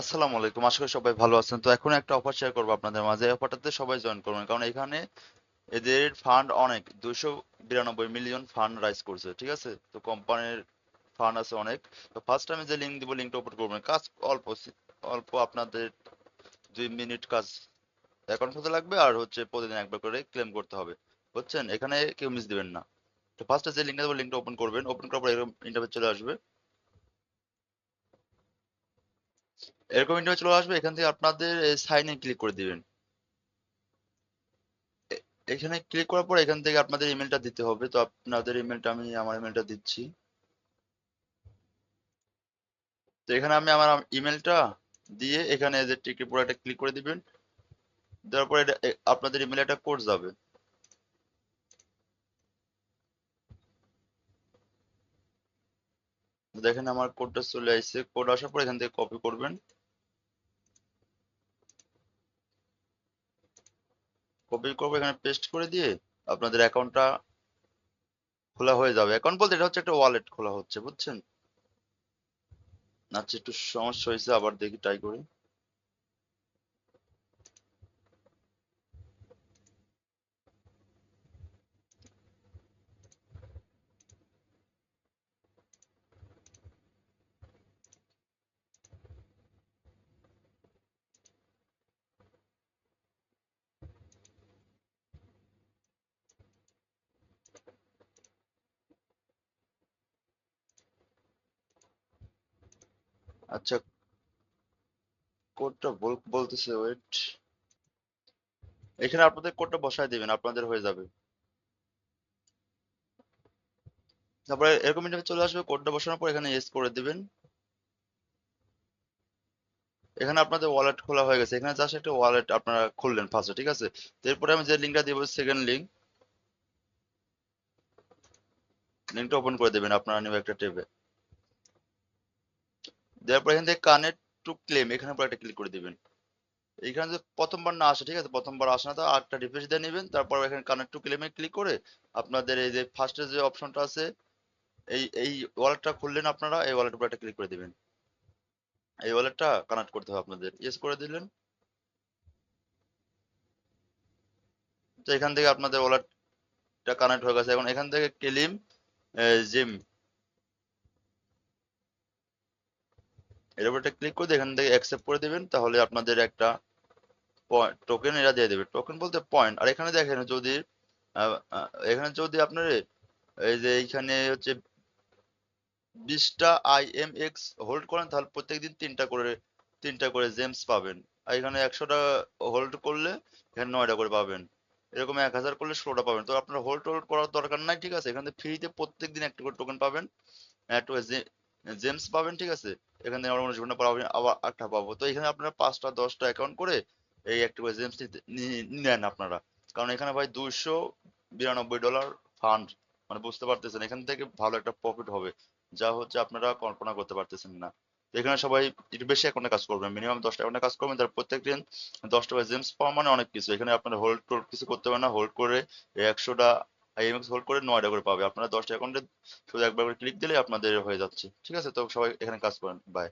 আসসালামু আলাইকুম, আশা করি সবাই ভালো আছেন। তো এখন একটা অফার শেয়ার করবো আপনাদের মাঝে। এই অফারটাতে সবাই জয়েন করবেন, কারণ এখানে এদের ফান্ড অনেক, 292 মিলিয়ন ফান্ড রাইজ করছে, ঠিক আছে। তো কোম্পানির ফান্ড আছে অনেক। তো ফার্স্ট আমি যে লিঙ্ক দিব, লিঙ্কটা ওপেন করবেন। কাজ অল্প অল্প, আপনাদের 2 মিনিট কাজ অ্যাকাউন্ট হতে লাগবে, আর হচ্ছে প্রতিদিন একবার করে ক্লেম করতে হবে, বুঝছেন। এখানে কেউ মিস দিবেন না। তো ফার্স্টে যে লিঙ্কটা দেবো, লিঙ্কটা ওপেন করবেন। ওপেন করার পর এরকম ইন্টারফেস চলে আসবে। এরকম ইন্টারফেস চলে আসবে, এখান থেকে আপনাদের সাইন ইন ক্লিক করে দিবেন। এ- এখানে ক্লিক করার পর এখান থেকে আপনাদের ইমেলটা দিতে হবে। তো আপনাদের ইমেলটা, আমি আমার ইমেলটা দিচ্ছি। তো এখানে আমি আমার ইমেলটা দিয়ে এখানে যে টিকেট পুরো একটা ক্লিক করে দিবেন। দেওয়ার পরে আপনাদের ইমেলে একটা কোড যাবে। দেখেন আমার কোডটা চলে আসছে। কোড আসার পর এখান থেকে কপি করবেন। কপি করবো, এখানে পেস্ট করে দিয়ে আপনাদের অ্যাকাউন্টটা খোলা হয়ে যাবে। অ্যাকাউন্ট বলতে এটা হচ্ছে একটা ওয়ালেট খোলা হচ্ছে, বুঝছেন। আচ্ছা, একটু সমস্যা হয়েছে, আবার দেখি ট্রাই করি। আচ্ছা, কোডটা বলতেছে, ওয়েট। এখানে আপনাদের কোডটা বসায় দিবেন, আপনাদের হয়ে যাবে। তারপরে এরকম ইন্টারফেস চলে আসবে। কোডটা বসানোর পর এখানে ইয়েস করে দিবেন। এখানে আপনাদের ওয়ালেট খোলা হয়ে গেছে। এখানে জাস্ট একটা ওয়ালেট আপনারা খুললেন ফার্স্টে, ঠিক আছে। তো এরপরে আমি যে লিঙ্কটা দিব, সেকেন্ড লিঙ্ক, লিঙ্কটা ওপেন করে দেবেন আপনারা নিউ একটা ট্যাবে। দেওয়ার পর এখান থেকে কানেক্ট টু ক্লেম, এখানে পর একটা ক্লিক করে দিবেন। এখানে যে প্রথমবার না আসে, ঠিক আছে, প্রথমবার আসে না, তো আরেকটা রিফ্রেশ দিয়ে নেবেন। তারপর এখানে কানেক্ট টু ক্লেমে ক্লিক করে আপনাদের এই যে ফার্স্টে যে অপশনটা আছে, এই ওয়ালেটটা খুললেন আপনারা, এই ওয়ালেটের উপর একটা ক্লিক করে দিবেন। এই ওয়ালেটটা কানেক্ট করতে হবে আপনাদের, ইয়েস করে দিলেন। তো এখান থেকে আপনাদের ওয়ালেটটা কানেক্ট হয়ে গেছে। এখন এখান থেকে ক্লেম জিম, এর উপর একটা ক্লিক করে এখান থেকে অ্যাকসেপ্ট করে দিবেন। তাহলে আপনাদের একটা টোকেন এরা দিয়ে দেবে। টোকেন বলতে পয়েন্ট। আর এখানে দেখেন, যদি এখানে যদি আপনার এই যে এইখানে হচ্ছে 20টা IMX হোল্ড করেন, তাহলে প্রত্যেকদিন তিনটা করে জেমস পাবেন। আর এখানে 100টা হোল্ড করলে এখানে 9টা করে পাবেন। এরকম 1000 করলে 16টা পাবেন। তো আপনার হোল্ড টোল্ড করার দরকার নাই, ঠিক আছে। এখানে ফ্রিতে প্রত্যেকদিন একটা করে টোকেন পাবেন, একটা জেমস পাবেন, ঠিক আছে। এখান থেকে আমরা 19 ঘন্টা পর আবার একটা পাবো। তো এখানে আপনারা 5টা 10টা অ্যাকাউন্ট করে এই একটা করে জেমস নেন আপনারা। কারণ এখানে ভাই $292 ফান্ড, মানে বুঝতে পারতেছেন, এখান থেকে ভালো একটা প্রফিট হবে, যা হচ্ছে আপনারা কল্পনা করতে পারতেছেন না। তো এখানে সবাই একটু বেশি অ্যাকাউন্টে কাজ করবেন, মিনিমাম 10টা অ্যাকাউন্টে কাজ করবেন। তার প্রত্যেকদিন 10টা করে জেমস পাওয়া মানে অনেক কিছু। এখানে আপনারা হোল্ড টোল্ড কিছু করতে হবে না। হোল্ড করে 100টা IMX হোল্ড করে 9টা করে পাবে। আপনারা 10টা অ্যাকাউন্টে শুধু একবার করে ক্লিক দিলেই আপনাদের হয়ে যাচ্ছে, ঠিক আছে। তো সবাই এখানে কাজ করেন। বাই।